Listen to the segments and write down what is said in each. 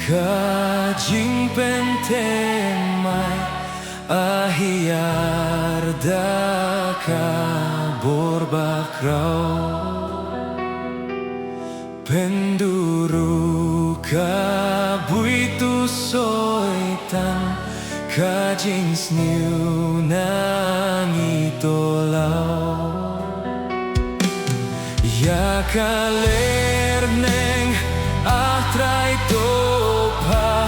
Kajing pentemai ahiar daka borbakrau penduru kabuitu soitan kajing sniu nangi tolau ya kaler neng atrai topa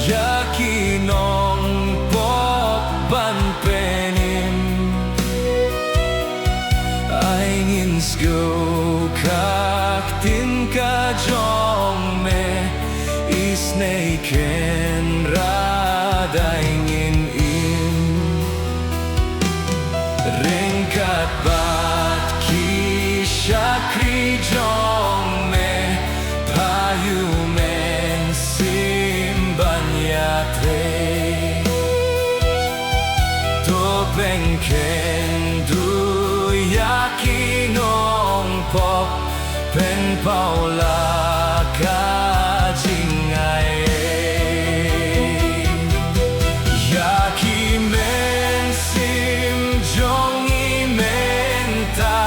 yakinong pop ban penim aingin sgo kaktin kajong me isnei ken radaingin in ringkat bat ki shakri jong me payu men simban yatre topeng ken du yakinong pop pen paula kajing ai yaki men sim jong i menta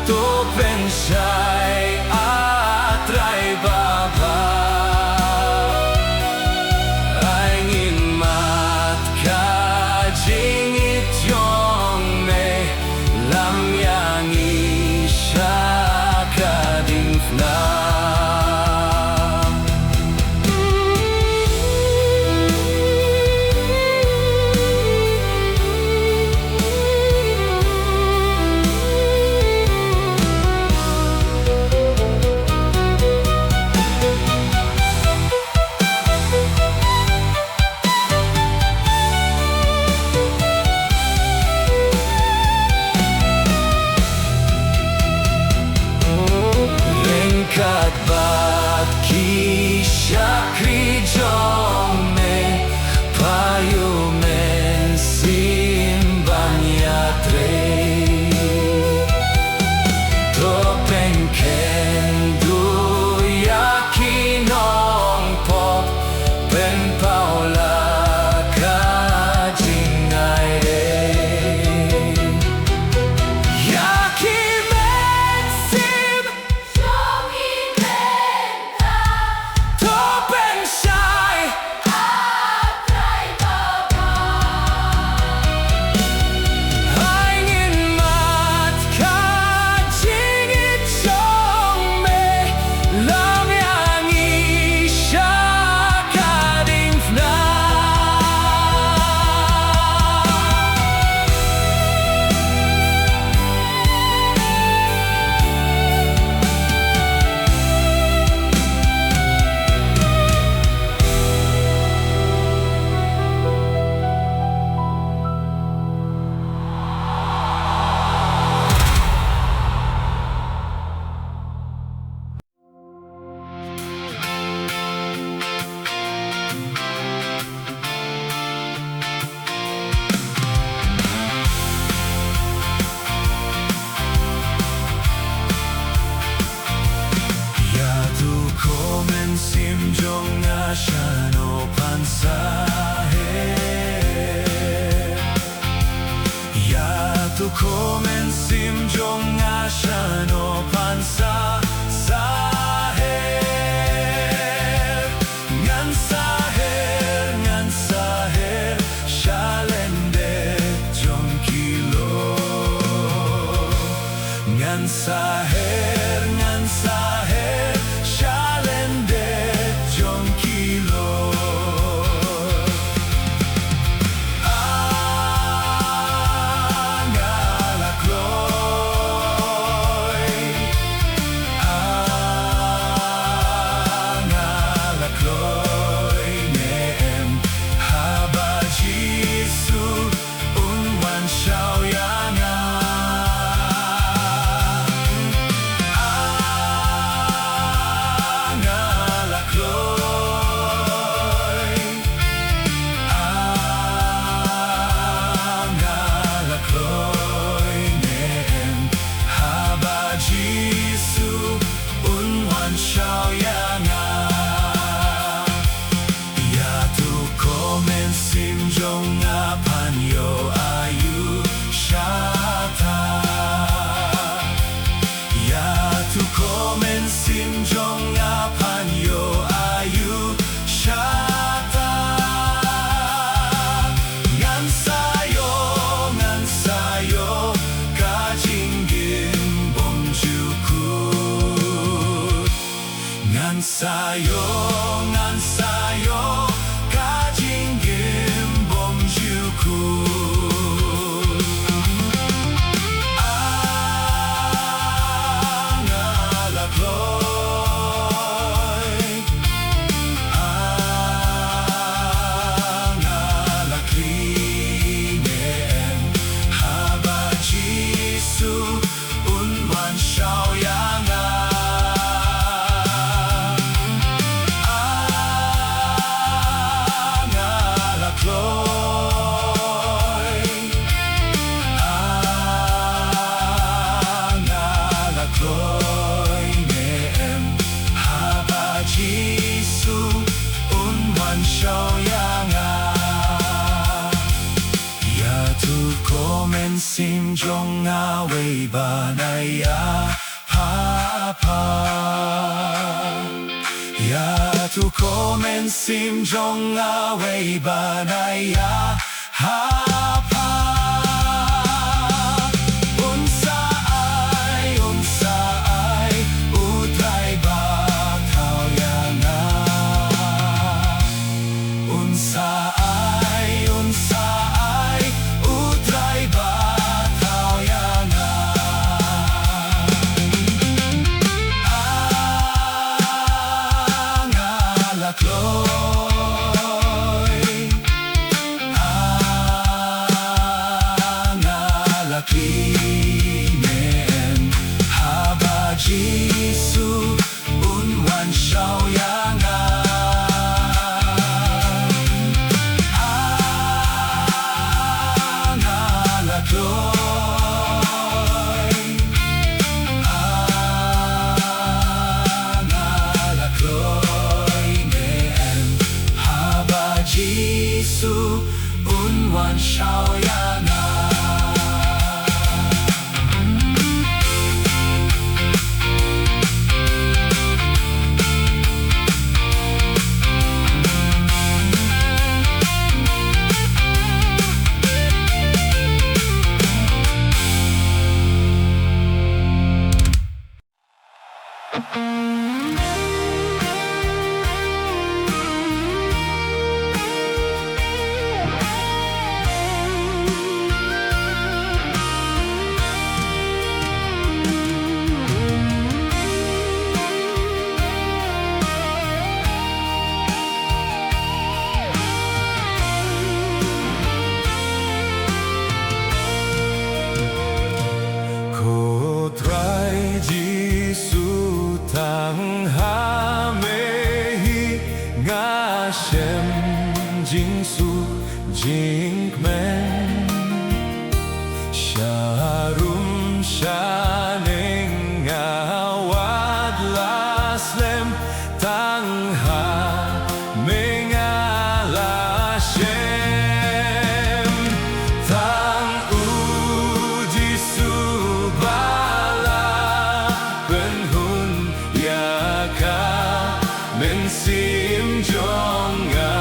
topeng shai atrai baba aingin mat kajing ityong me lam yang isha kading fna kat bat ki shakri jong me payu men simban yatre topeng ken du yakinong pop pen paula kajing ai sim jong ashano pansahe ya tu komen sim jong ashano pansa saher ngan saher shalende jong kilo ngan saher shalende jong kilo angalakloy sim jong awe banaya papa ya tu komen sim jong awe banaya hapa unsa ay utray bakaw yana unsa ay utray bakaw yana ang alakloy ang alaklinen haba Jisu unwan xiao yanga ang alakloy nen haba Jisu unwan xiao yanga Kotray Jisu tang hamehi nga shem jingsu jingmen sharum shaneng awad laslem tang hamengala shem tang uji subala penhun yaka mensim jonga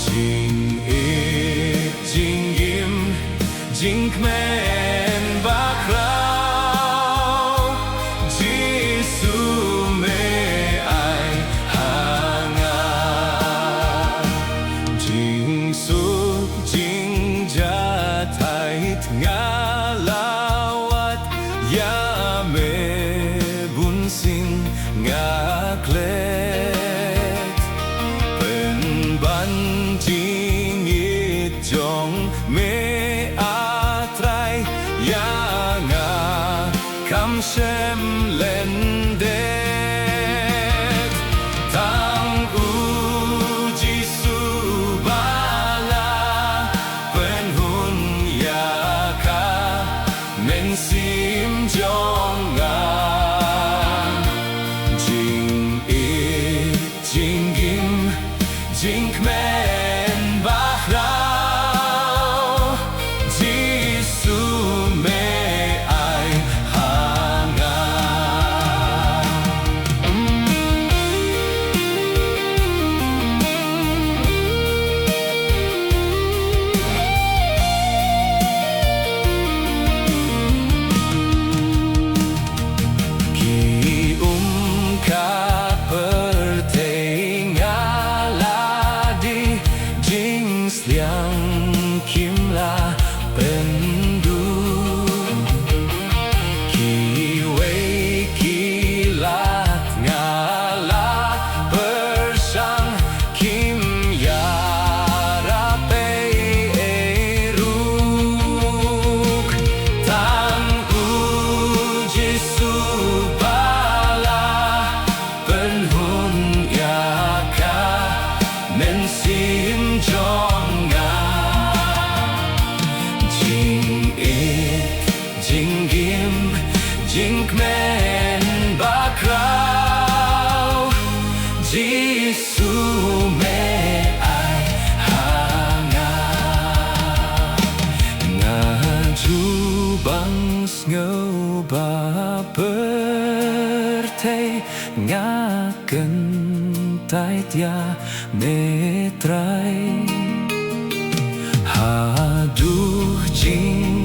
jing it jing im jing kmen bakrao Jisu me ai hanga jing suk jing jatait ngalawat ya me bunsin ngaklet penban jingit jong me atray yanga kamshem lendet tang uji subala penhun yaka mensim jonga jing it jing im jing kmen bakrao Jisu me ai hanga ki ka pertengaladi jing sliang kimla pendu ki wei kilat ngala persang kim yarape eruk tang uji subala penhun yaka mensim jonga jing it jing im jing kmen bakrao Jisu me ai hanga taitya metrai. Haduh jing